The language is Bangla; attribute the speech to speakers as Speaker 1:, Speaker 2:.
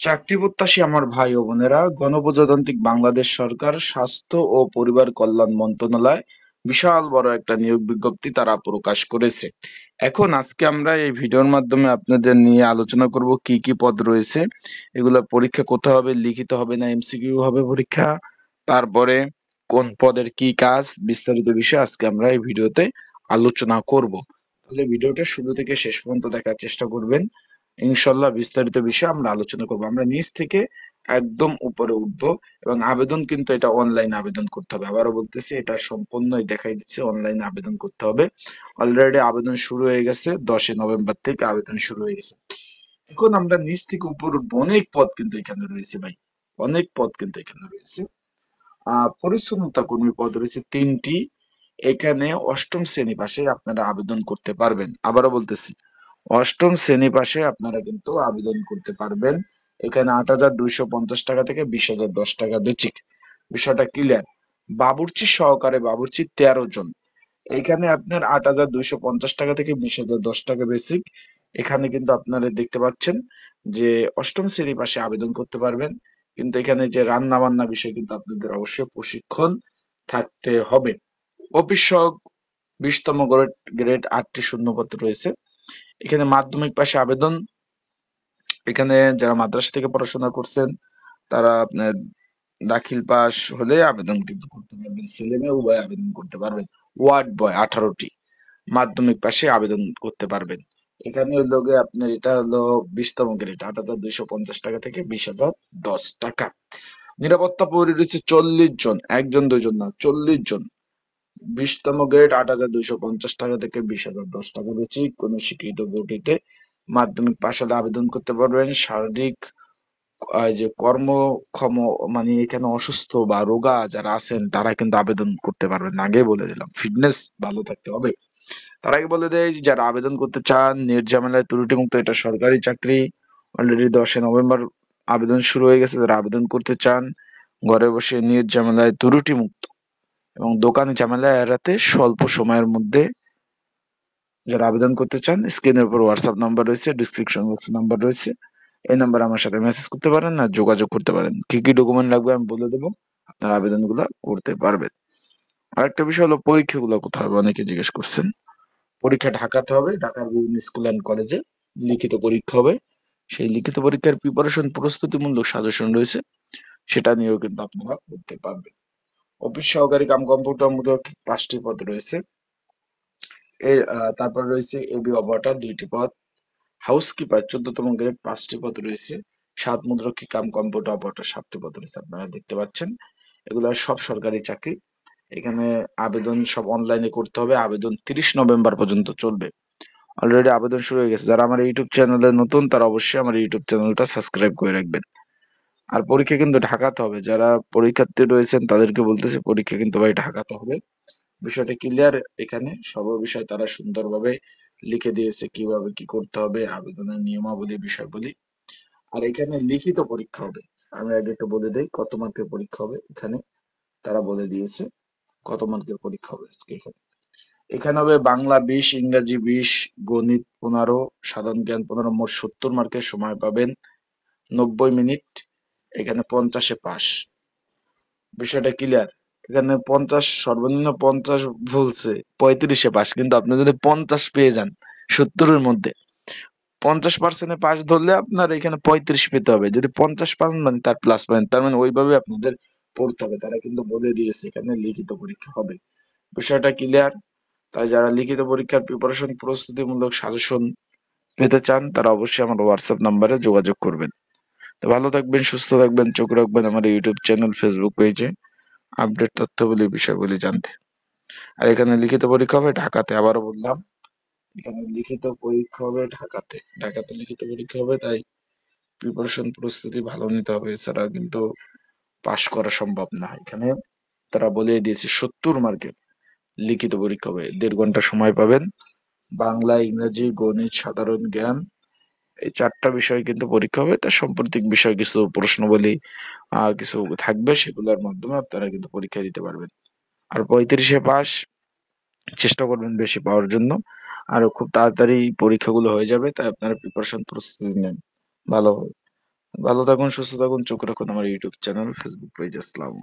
Speaker 1: চাকরি প্রত্যাশী আমার ভাই ও বোনেরা, গণপ্রজাতান্ত্রিক বাংলাদেশ সরকার স্বাস্থ্য ও পরিবার কল্যাণ মন্ত্রণালয় বিশাল বড় একটা নিয়োগ বিজ্ঞপ্তি তারা প্রকাশ করেছে। এখন আজকে আমরা এই ভিডিওর মাধ্যমে আপনাদের নিয়ে আলোচনা করব কি কি পদ রয়েছে, এগুলা পরীক্ষা কোথায় হবে, লিখিত হবে না এমসিকিউ হবে পরীক্ষা, তারপরে কোন পদের কি কাজ, বিস্তারিত বিষয় আজকে আমরা এই ভিডিওতে আলোচনা করব। তাহলে ভিডিওটা শুরু থেকে শেষ পর্যন্ত দেখার চেষ্টা করবেন। ইনশাল্লাহ বিস্তারিত বিষয়ে আমরা আলোচনা করবো। আমরা নিচ থেকে একদম উপরে উঠবো এবং আবেদন কিন্তু এটা অনলাইন আবেদন করতে হবে। আবারও বলতেছি, এটা সম্পূর্ণই দেখাই দিচ্ছে, অনলাইনে আবেদন করতে হবে। অলরেডি আবেদন শুরু হয়ে গেছে, 10 নভেম্বর থেকে আবেদন শুরু হয়ে গেছে। এখন আমরা নিচ থেকে উপর উঠবো, অনেক পদ কিন্তু এখানে রয়েছে ভাই, অনেক পদ কিন্তু এখানে রয়েছে। পরিচ্ছন্নতা কর্মী পদ রয়েছে 3টি। এখানে অষ্টম শ্রেণী পাশে আপনারা আবেদন করতে পারবেন। আবারও বলতেছি, অষ্টম শ্রেণী পাশে আপনারা কিন্তু আবেদন করতে পারবেন। এখানে 8,250 টাকা থেকে 20,010 টাকা বেচিক। বিষয়টা ক্লিয়ার। বাবুর্চি সহকারে বাবুর্চি 13 জন। এখানে আপনার 8,250 টাকা থেকে 20,010 টাকা বেসিক। এখানে কিন্তু আপনারা দেখতে পাচ্ছেন যে অষ্টম শ্রেণী পাশে আবেদন করতে পারবেন। কিন্তু এখানে যে রান্না বান্না বিষয় কিন্তু আপনাদের অবশ্যই প্রশিক্ষণ থাকতে হবে। অফিস সহক 20তম গ্রেড গ্রেড 8টি শূন্যপদ রয়েছে। এখানে মাধ্যমিক পাশে আবেদন। এখানে যারা মাদ্রাসা থেকে পড়াশোনা করছেন তারা আপনার দাখিল পাস হলে আবেদন কিন্তু করতে পারবেন, ছেলে মেয়ে উভয় আবেদন করতে পারবেন। ওয়ার্ড বয় 18টি মাধ্যমিক পাশে আবেদন করতে পারবেন। এখানে হলো গিয়ে আপনার এটা হলো 20তম গ্রেড, 8,250 টাকা থেকে 20,010 টাকা। নিরাপত্তা প্রহরী রয়েছে 40 জন, একজন দুইজন না, 40 জন। 20তম গ্রেড 8,250 টাকা থেকে 20,010 টাকা বেশি। কোন স্বীকৃত বোর্ডেতে মাধ্যমিক পাশ হলে আবেদন করতে পারবেন। শারীরিক যে কর্মক্ষম, মানে এখানে অসুস্থ বা রোগা যারা আছেন তারা কিন্তু আবেদন করতে পারবেন না, আগে বলে দিলাম, ফিটনেস ভালো থাকতে হবে। তার আগে বলে দেয়, যারা আবেদন করতে চান নির্ঝামেলায় ত্রুটি মুক্ত, এটা সরকারি চাকরি। অলরেডি 10 নভেম্বর আবেদন শুরু হয়ে গেছে। যারা আবেদন করতে চান ঘরে বসে নির্ঝামেলায় ত্রুটি মুক্ত এবং দোকানে ঝামেলা এড়াতে স্বল্প সময়ের মধ্যে যারা আবেদন করতে চান, স্ক্রিনের উপর হোয়াটসঅ্যাপ নাম্বার রয়েছে, ডিসক্রিপশন বক্সে নাম্বার রয়েছে, এই নাম্বারে আমার সাথে মেসেজ করতে পারেন, না যোগাযোগ করতে পারেন। কি কি ডকুমেন্ট লাগবে আমি বলে দেবো, আপনারা আবেদনগুলো করতে পারবেন। আরেকটা বিষয় হলো পরীক্ষাগুলো কোথায় হবে, অনেকে জিজ্ঞেস করছেন। পরীক্ষা ঢাকাতে হবে, ঢাকার বিভিন্ন স্কুল অ্যান্ড কলেজে লিখিত পরীক্ষা হবে। সেই লিখিত পরীক্ষার প্রিপারেশন প্রস্তুতিমূলক সাজেশন রয়েছে, সেটা নিয়েও কিন্তু আপনারা করতে পারবেন। অফিস সহকারী কাম কম্পিউটার মূলক 5টি পদ রয়েছে। তারপর রয়েছে এবি অপারেটর 2টি পদ। হাউসকিপার 14তম গ্রেড 5টি পদ রয়েছে। সাত মুদ্রক্ষী কাম কম্পিউটার অপারেটর 7টি পদ রয়েছে, আপনারা দেখতে পাচ্ছেন। এগুলো সব সরকারি চাকরি। এখানে আবেদন সব অনলাইনে করতে হবে। আবেদন 30 নভেম্বর পর্যন্ত চলবে। অলরেডি আবেদন শুরু হয়ে গেছে। যারা আমার ইউটিউব চ্যানেলে নতুন তারা অবশ্যই আমার ইউটিউব চ্যানেলটা সাবস্ক্রাইব করে রাখবেন। আর পরীক্ষা কিন্তু ঢাকাতে হবে। যারা পরীক্ষার্থী রয়েছেন তাদেরকে বলতেছে, পরীক্ষা কিন্তু ভাই ঢাকাতে হবে। বিষয়টা ক্লিয়ার। এখানে সব বিষয় তারা সুন্দরভাবে লিখে দিয়েছে, কিভাবে কি করতে হবে, আবেদনের নিয়মাবলী, বিষয়বলী। আর এখানে লিখিত পরীক্ষা হবে। আমি আগে একটু বলে দেই কত মার্কের পরীক্ষা হবে। এখানে তারা বলে দিয়েছে কত মার্কের পরীক্ষা হবে আজকে। এখানে এখানে হবে বাংলা 20, ইংরাজি 20, গণিত 15, সাধারণ জ্ঞান 15, মোট 70 মার্কের। সময় পাবেন 90 মিনিট। এখানে 50-এ পাস। বিষয়টা ক্লিয়ার। এখানে 50, সর্বনিম্ন 50 বলছে, 35-এ পাস। কিন্তু আপনি যদি 50 পেয়ে যান 70-এর মধ্যে, 50% পাস ধরলে আপনার এখানে 35 পেতে হবে। যদি 50 পান মানে তার প্লাস পয়েন্ট, তার মানে ওইভাবে আপনাদের পড়তে হবে। তারা কিন্তু বলে দিয়েছে এখানে লিখিত পরীক্ষা হবে। বিষয়টা ক্লিয়ার। তাই যারা লিখিত পরীক্ষার প্রিপারেশন প্রস্তুতিমূলক সাজেশন পেতে চান তারা অবশ্যই আমার হোয়াটসঅ্যাপ নাম্বারে যোগাযোগ করবেন। তো ভালো থাকবেন, সুস্থ থাকবেন, চোখ রাখবেন আমার ইউটিউব চ্যানেল, ফেসবুক পেজে আপডেট তথ্যগুলি, বিষয়গুলি জানতে। আর এখানে লিখিত পরীক্ষা হবে ঢাকাতে, আবারও বললাম, এখানে লিখিত পরীক্ষা হবে ঢাকাতে। ঢাকাতে লিখিত পরীক্ষা হবে, তাই প্রিপারেশন প্রস্তুতি ভালো নিতে হবে, এছাড়া কিন্তু পাশ করা সম্ভব না। এখানে তারা বলে দিয়েছে 70 মার্কের লিখিত পরীক্ষা হবে। 1.5 ঘন্টা সময় পাবেন। বাংলা, ইংরেজি, গণিত, সাধারণ জ্ঞান, এই 4টা বিষয় কিন্তু পরীক্ষা হবে। তার সাম্প্রতিক বিষয় কিছু প্রশ্নাবলী কিছু থাকবে, সেগুলোর মাধ্যমে আপনারা কিন্তু পরীক্ষা দিতে পারবেন। আর 35-এ পাস, চেষ্টা করবেন বেশি পাওয়ার জন্য। আর খুব তাড়াতাড়ি পরীক্ষাগুলো হয়ে যাবে, তাই আপনারা প্রিপারেশন প্রস্তুতি নেন ভালোভাবে। ভালো থাকুন, সুস্থ থাকুন, চোখ রাখুন আমার ইউটিউব চ্যানেল, ফেসবুক পেজ। আসসালাম।